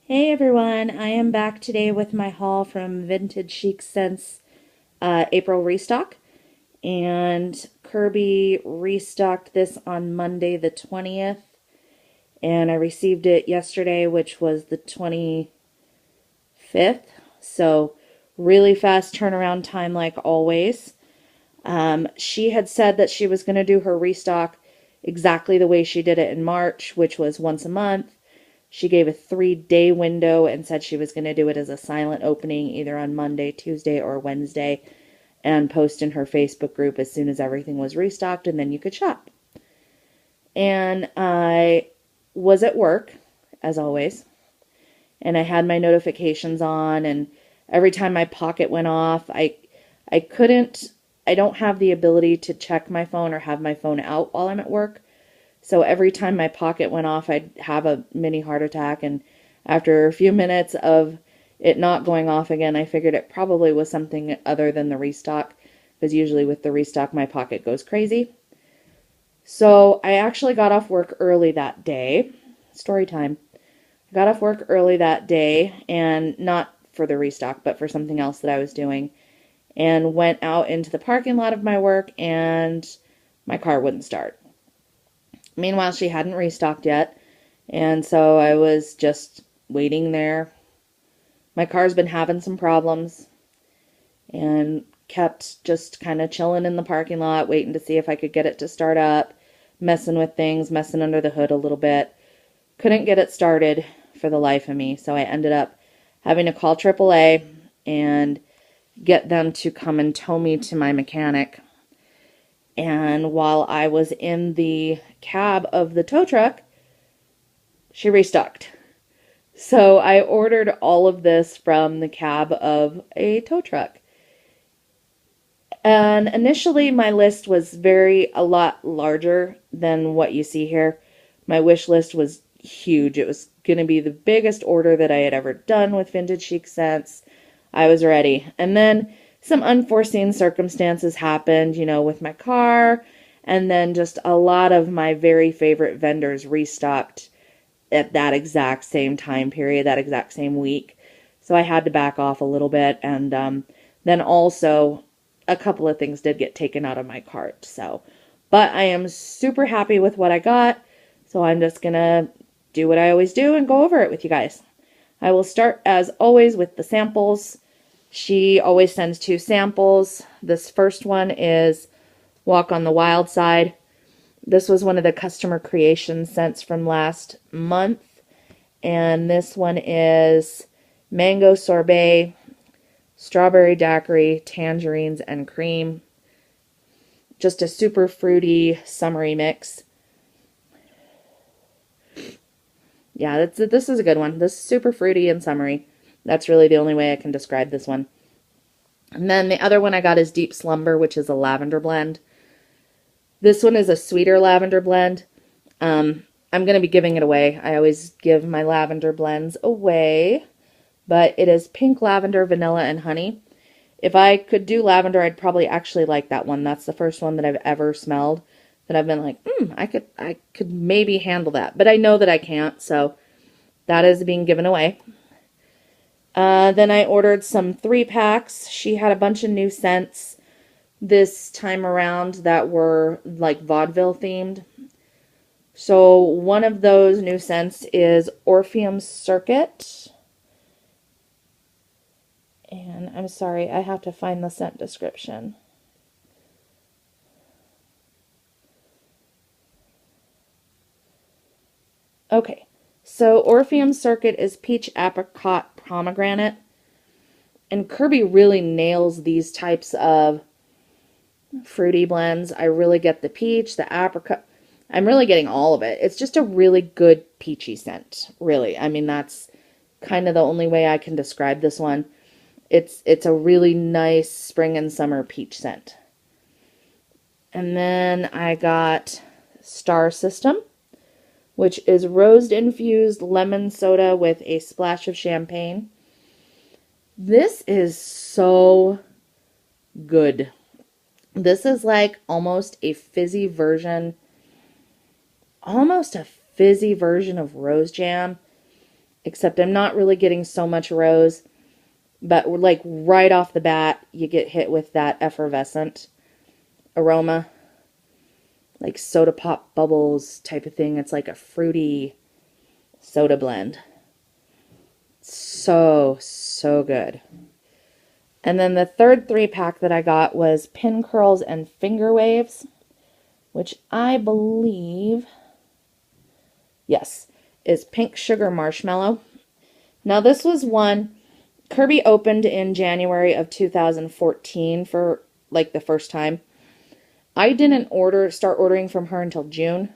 Hey everyone, I am back today with my haul from Vintage Chic Scents April restock. And Kirby restocked this on Monday the 20th. And I received it yesterday, which was the 25th. So really fast turnaround time like always. She had said that she was going to do her restock exactly the way she did it in March, which was once a month. She gave a 3-day window and said she was going to do it as a silent opening either on Monday, Tuesday, or Wednesday and post in her Facebook group as soon as everything was restocked, and then you could shop. And I was at work, as always, and I had my notifications on, and every time my pocket went off, I couldn't, I don't have the ability to check my phone or have my phone out while I'm at work. So every time my pocket went off, I'd have a mini heart attack. And after a few minutes of it not going off again, I figured it probably was something other than the restock, because usually with the restock, my pocket goes crazy. So I actually got off work early that day. Story time. I got off work early that day, and not for the restock, but for something else that I was doing, and went out into the parking lot of my work, and my car wouldn't start. Meanwhile, she hadn't restocked yet, and so I was just waiting there. My car's been having some problems, and kept just kind of chilling in the parking lot, waiting to see if I could get it to start up, messing with things, messing under the hood a little bit. Couldn't get it started for the life of me, so I ended up having to call AAA and get them to come and tow me to my mechanic. And while I was in the cab of the tow truck, she restocked. So I ordered all of this from the cab of a tow truck. And initially my list was a lot larger than what you see here. My wish list was huge. It was going to be the biggest order that I had ever done with Vintage Chic Scents. I was ready. And then some unforeseen circumstances happened, with my car, and then just a lot of my very favorite vendors restocked at that exact same time period, that exact same week. So I had to back off a little bit, and then also a couple of things did get taken out of my cart. But I am super happy with what I got, so I'm just gonna do what I always do and go over it with you guys. I will start, as always, with the samples. She always sends 2 samples. This first one is Walk on the Wild Side. This was one of the customer creation scents from last month. And this one is Mango Sorbet, Strawberry Daiquiri, Tangerines, and Cream. Just a super fruity, summery mix. Yeah, this is a good one. This is super fruity and summery. That's really the only way I can describe this one. And then the other one I got is Deep Slumber, which is a lavender blend. This one is a sweeter lavender blend. I'm going to be giving it away. I always give my lavender blends away. But it is pink lavender, vanilla, and honey. If I could do lavender, I'd probably actually like that one. That's the first one that I've ever smelled that I've been like, I could maybe handle that. But I know that I can't, so that is being given away. Then I ordered some 3-packs. She had a bunch of new scents this time around that were like vaudeville themed. So one of those new scents is Orpheum Circuit. And I'm sorry, I have to find the scent description. Okay, so Orpheum Circuit is peach, apricot, pomegranate. And Kirby really nails these types of fruity blends. I really get the peach, the apricot. I'm really getting all of it. It's just a really good peachy scent, really. I mean, that's kind of the only way I can describe this one. It's a really nice spring and summer peach scent. And then I got Star System, which is rose-infused lemon soda with a splash of champagne. This is so good. This is like almost a fizzy version of rose jam. except I'm not really getting so much rose, but like right off the bat, you get hit with that effervescent aroma, like soda pop bubbles type of thing. It's like a fruity soda blend. So, so good. And then the third 3-pack that I got was Pin Curls and Finger Waves, which I believe, yes, is Pink Sugar Marshmallow. Now this was one Kirby opened in January of 2014 for like the first time. I didn't start ordering from her until June.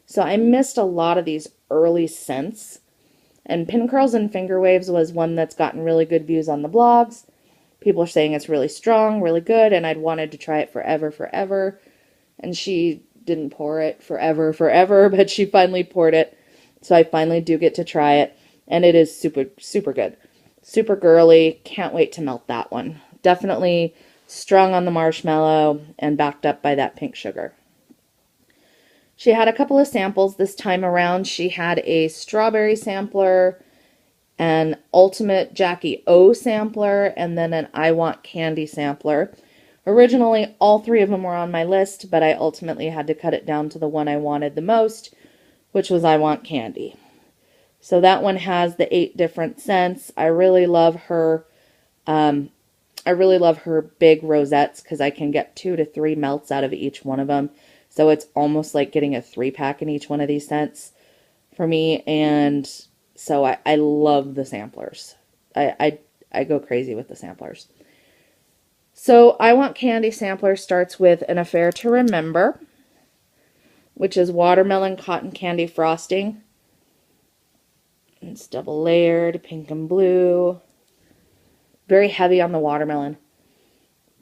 So I missed a lot of these early scents. And Pin Curls and Finger Waves was one that's gotten really good views on the blogs. People are saying it's really strong, really good, and I'd wanted to try it forever. And she didn't pour it forever, but she finally poured it. So I finally do get to try it. And it is super, super good. Super girly. Can't wait to melt that one. Definitely strong on the marshmallow and backed up by that pink sugar. She had a couple of samples this time around. She had a strawberry sampler, an Ultimate Jackie O sampler, and then an I Want Candy sampler. Originally, all 3 of them were on my list, but I ultimately had to cut it down to the one I wanted the most, which was I Want Candy. So that one has the 8 different scents. I really love her. I really love her big rosettes because I can get 2 to 3 melts out of each one of them. So it's almost like getting a 3-pack in each one of these scents for me. And so I love the samplers. I go crazy with the samplers. So I Want Candy sampler starts with An Affair to Remember, which is watermelon cotton candy frosting. It's double layered, pink and blue. Very heavy on the watermelon.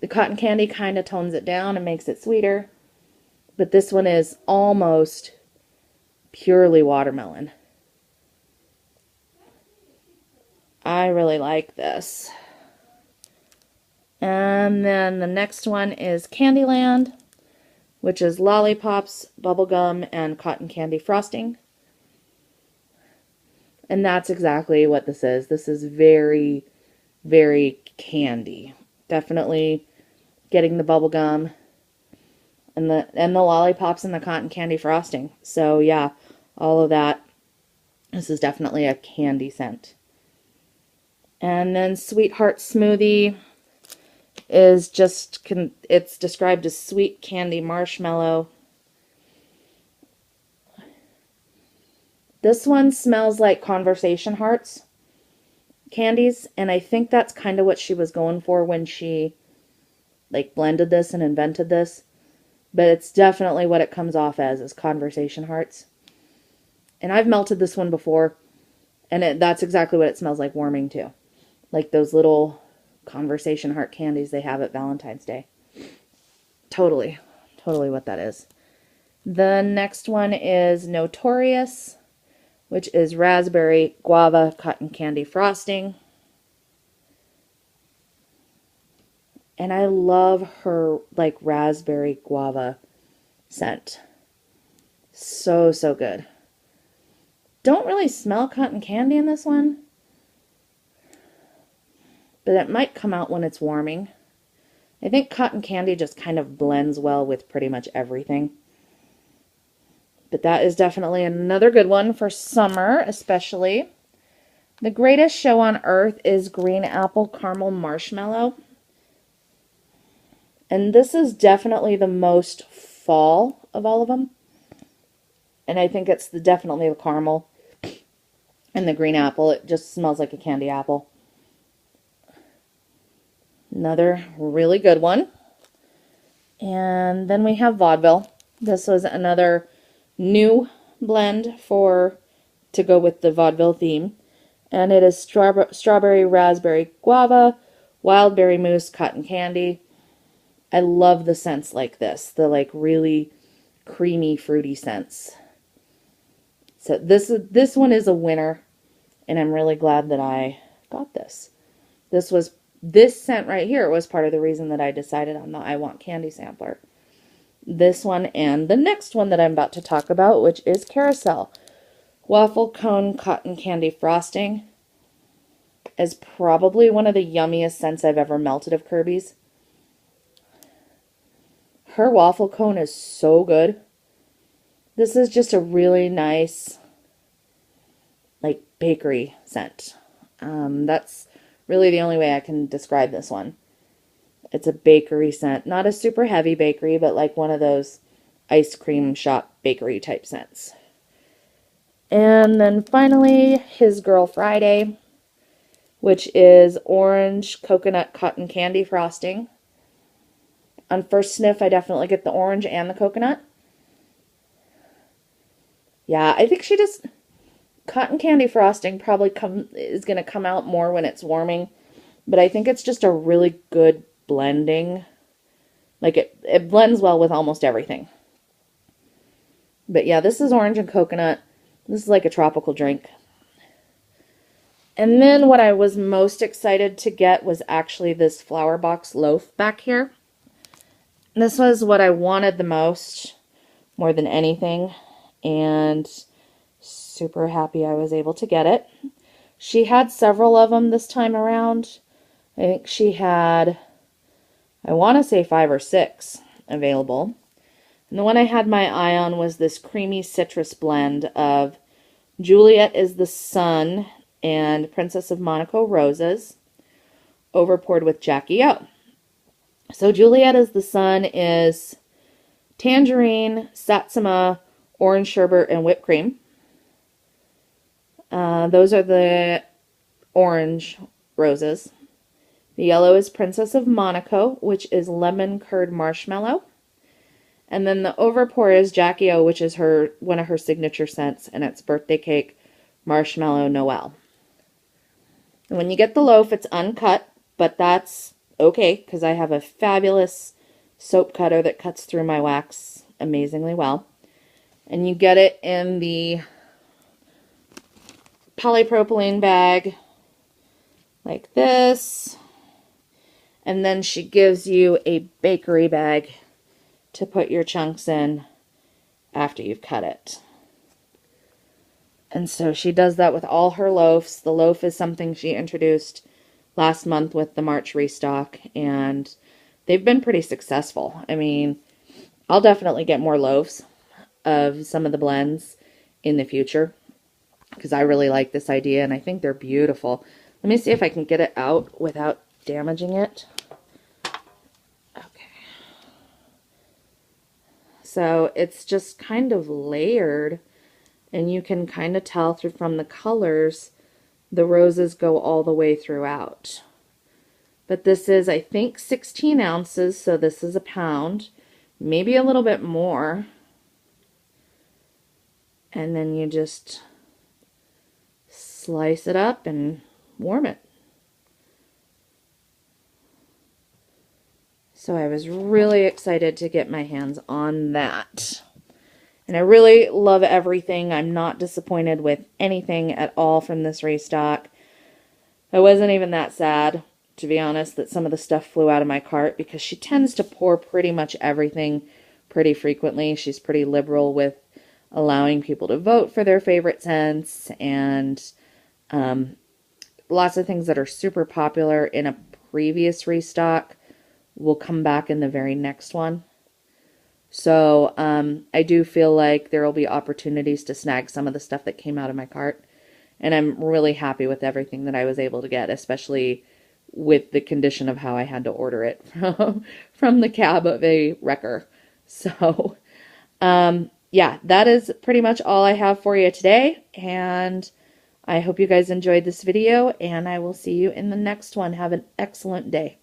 The cotton candy kind of tones it down and makes it sweeter. But this one is almost purely watermelon. I really like this. And then the next one is Candyland, which is lollipops, bubblegum, and cotton candy frosting. And that's exactly what this is. This is very, very candy. Definitely getting the bubblegum and the lollipops and the cotton candy frosting. So yeah, all of that. This is definitely a candy scent. And then Sweetheart Smoothie is just, it's described as sweet candy marshmallow. This one smells like Conversation Hearts candies, and I think that's kind of what she was going for when she like blended this and invented this. But it's definitely what it comes off as, is Conversation Hearts. And I've melted this one before, and that's exactly what it smells like warming too. Like those little Conversation Heart candies they have at Valentine's Day. Totally what that is. The next one is Notorious, which is raspberry guava cotton candy frosting. And I love her like raspberry guava scent. So, so good. Don't really smell cotton candy in this one, but it might come out when it's warming. I think cotton candy just kind of blends well with pretty much everything. But that is definitely another good one for summer, especially. The Greatest Show on Earth is Green Apple Caramel Marshmallow. And this is definitely the most fall of all of them. And I think it's definitely the caramel and the green apple. It just smells like a candy apple. Another really good one. And then we have Vaudeville. This was another new blend to go with the Vaudeville theme. And it is strawberry, raspberry, guava, wild berry mousse, cotton candy. I love the scents like this. The like really creamy, fruity scents. So this one is a winner. And I'm really glad that I got this. This scent right here was part of the reason that I decided on the I Want Candy sampler. This one and the next one that I'm about to talk about, which is Carousel, Waffle cone cotton candy frosting is probably one of the yummiest scents I've ever melted of Kirby's. Her waffle cone is so good. This is just a really nice, like, bakery scent. That's really the only way I can describe this one. It's a bakery scent. Not a super heavy bakery, but like one of those ice cream shop bakery type scents. And then finally, His Girl Friday, which is orange coconut cotton candy frosting. On first sniff, I definitely get the orange and the coconut. Yeah, I think she just... Cotton candy frosting probably is going to come out more when it's warming. But I think it's just a really good blending. Like, it blends well with almost everything. But yeah, this is orange and coconut. This is like a tropical drink. And then what I was most excited to get was actually this flower box loaf back here. This was what I wanted the most, more than anything. And super happy I was able to get it. She had several of them this time around. I think she had, I want to say 5 or 6 available. And the one I had my eye on was this creamy citrus blend of Juliet is the Sun and Princess of Monaco roses, overpoured with Jackie O. So Juliet is the Sun is tangerine, satsuma, orange sherbet, and whipped cream. Those are the orange roses. The yellow is Princess of Monaco, which is lemon curd marshmallow. And then the overpour is Jackie O, which is one of her signature scents, and it's birthday cake marshmallow Noel. And when you get the loaf, it's uncut, but that's okay because I have a fabulous soap cutter that cuts through my wax amazingly well. And you get it in the polypropylene bag like this. And then she gives you a bakery bag to put your chunks in after you've cut it. And so she does that with all her loaves. The loaf is something she introduced last month with the March restock, and they've been pretty successful. I mean, I'll definitely get more loaves of some of the blends in the future because I really like this idea and I think they're beautiful. Let me see if I can get it out without damaging it. Okay. So it's just kind of layered, and you can kind of tell from the colors the roses go all the way throughout. But this is, I think, 16 ounces, so this is a pound, maybe a little bit more. And then you just slice it up and warm it. So I was really excited to get my hands on that. And I really love everything. I'm not disappointed with anything at all from this restock. I wasn't even that sad, to be honest, that some of the stuff flew out of my cart because she tends to pour pretty much everything pretty frequently. She's pretty liberal with allowing people to vote for their favorite scents, and lots of things that are super popular in a previous restock will come back in the very next one. So I do feel like there will be opportunities to snag some of the stuff that came out of my cart. And I'm really happy with everything that I was able to get, especially with the condition of how I had to order it from the cab of a wrecker. So yeah, that is pretty much all I have for you today. And I hope you guys enjoyed this video, and I will see you in the next one. Have an excellent day.